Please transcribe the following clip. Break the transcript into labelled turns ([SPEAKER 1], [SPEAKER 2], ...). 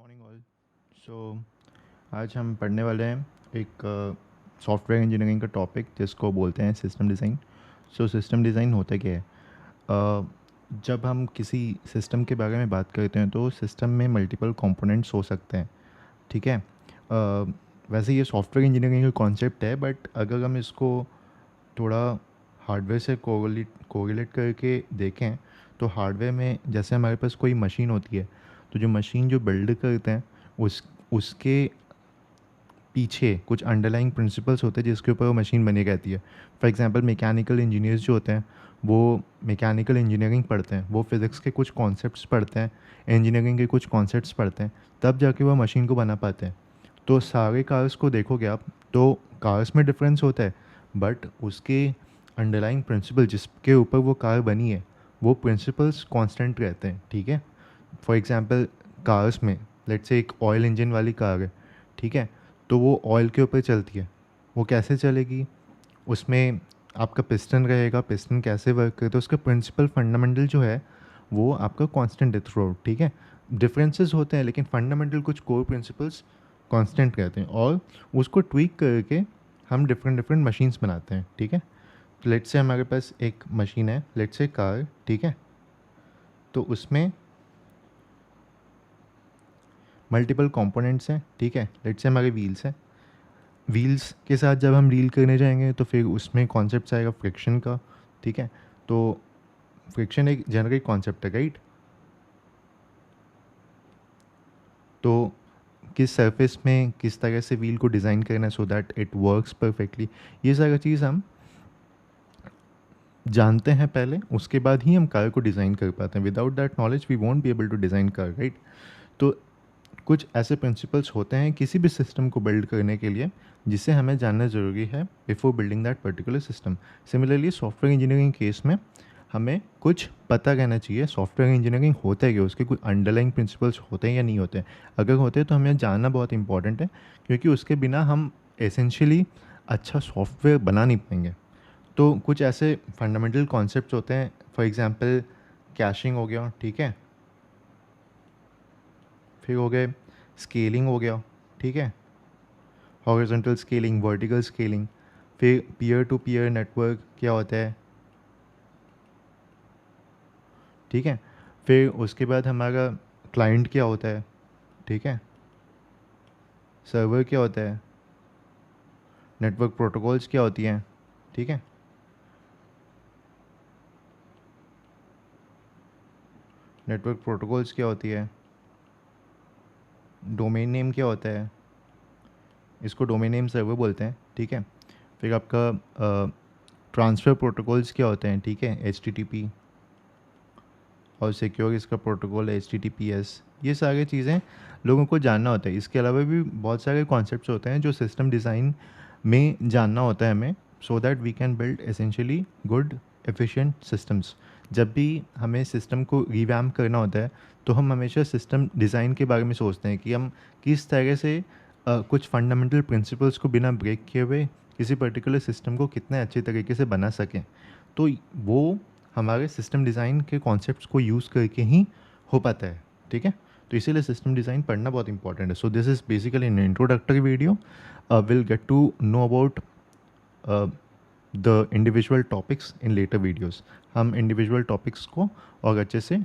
[SPEAKER 1] Morning all. सो आज हम पढ़ने वाले हैं एक सॉफ्टवेयर इंजीनियरिंग का टॉपिक जिसको बोलते हैं system design. So system design होता क्या है? जब हम किसी सिस्टम के बारे में बात करते हैं तो सिस्टम में मल्टीपल कंपोनेंट्स हो सकते हैं, ठीक है। वैसे ये सॉफ्टवेयर इंजीनियरिंग का कॉन्सेप्ट है, बट अगर हम इसको थोड़ा हार्डवेयर से कोरिलेट करके देखें तो हार्डवेयर में जैसे हमारे पास कोई मशीन होती है, तो जो मशीन जो बिल्ड करते हैं उसके पीछे कुछ अंडरलाइंग प्रिंसिपल्स होते हैं जिसके ऊपर वो मशीन बनी रहती है। फॉर एग्जांपल मैकेनिकल इंजीनियर्स जो होते हैं वो मैकेनिकल इंजीनियरिंग पढ़ते हैं, वो फिज़िक्स के कुछ कॉन्सेप्ट्स पढ़ते हैं, इंजीनियरिंग के कुछ कॉन्सेप्ट्स पढ़ते हैं, तब जाके वो मशीन को बना पाते हैं। तो सारे कार्स को देखोगे आप तो कार्स में डिफरेंस होता है, बट उसके अंडरलाइंग प्रिंसिपल जिसके ऊपर वो कार बनी है वो प्रिंसिपल्स कांस्टेंट रहते हैं, ठीक है। फॉर एग्जांपल कार्स में लेट्स से एक ऑयल इंजन वाली कार है, ठीक है। तो वो ऑयल के ऊपर चलती है। वो कैसे चलेगी? उसमें आपका पिस्टन रहेगा, पिस्टन कैसे वर्क करता है, उसका प्रिंसिपल फंडामेंटल जो है वो आपका कांस्टेंट है थ्रू आउट, ठीक है। डिफरेंसेस होते हैं लेकिन फंडामेंटल कुछ कोर प्रिंसिपल्स कांस्टेंट रहते हैं, और उसको ट्वीक करके हम डिफरेंट डिफरेंट मशीन्स बनाते हैं, ठीक है। तो लेट्स से हमारे पास एक मशीन है, लेट्स से कार, ठीक है। तो उसमें मल्टीपल कंपोनेंट्स हैं, ठीक है। लेट्स से हमारे व्हील्स हैं। व्हील्स के साथ जब हम डील करने जाएंगे तो फिर उसमें कॉन्सेप्ट आएगा फ्रिक्शन का, ठीक है। तो फ्रिक्शन एक जनरिक कॉन्सेप्ट है, राइट। तो किस सरफेस में किस तरह से व्हील को डिज़ाइन करना है so that it works perfectly, ये सारी चीज़ हम जानते हैं पहले, उसके बाद ही हम कार को डिज़ाइन कर पाते हैं। Without that knowledge we won't be able to design car, right. तो कुछ ऐसे प्रिंसिपल्स होते हैं किसी भी सिस्टम को बिल्ड करने के लिए जिसे हमें जानना ज़रूरी है before building that particular system. Similarly software engineering case में हमें कुछ पता रहना चाहिए सॉफ्टवेयर इंजीनियरिंग होता है कि उसके कुछ अंडरलाइंग प्रिंसिपल्स होते हैं या नहीं होते हैं। अगर होते हैं तो हमें जानना बहुत इंपॉर्टेंट है, क्योंकि उसके बिना हम एसेंशियली अच्छा सॉफ्टवेयर बना नहीं पाएंगे। तो कुछ ऐसे फंडामेंटल कॉन्सेप्ट्स होते हैं, फॉर एग्जांपल कैशिंग हो गया, ठीक है। फिर हो गए स्केलिंग हो गया, ठीक है। Horizontal scaling, vertical scaling. फिर पीयर टू पीयर नेटवर्क क्या होता है, ठीक है। फिर उसके बाद हमारा क्लाइंट क्या होता है, ठीक है। सर्वर क्या होता है, नेटवर्क प्रोटोकॉल्स क्या होती हैं, ठीक है। नेटवर्क प्रोटोकॉल्स क्या होती है, डोमेन नेम क्या होता है, इसको डोमेन नेम सर्वर बोलते हैं, ठीक है। फिर आपका ट्रांसफ़र प्रोटोकॉल्स क्या होते हैं, ठीक है, HTTP, और सिक्योर इसका प्रोटोकॉल है HTTPS। ये सारी चीज़ें लोगों को जानना होता है। इसके अलावा भी बहुत सारे कॉन्सेप्ट्स होते हैं जो सिस्टम डिज़ाइन में जानना होता है हमें, so that we can build essentially good efficient systems. जब भी हमें सिस्टम को रिवैम्प करना होता है तो हम हमेशा सिस्टम डिज़ाइन के बारे में सोचते हैं कि हम किस तरह से कुछ फंडामेंटल प्रिंसिपल्स को बिना ब्रेक किए हुए किसी पर्टिकुलर सिस्टम को कितने अच्छे तरीके से बना सकें। तो वो हमारे सिस्टम डिज़ाइन के कॉन्सेप्ट्स को यूज़ करके ही हो पाता है, ठीक है। तो इसीलिए सिस्टम डिज़ाइन पढ़ना बहुत इंपॉर्टेंट है। So this is basically an introductory video. Will get to know about the individual topics in later videos. हम इंडिविजुअल टॉपिक्स को और अच्छे से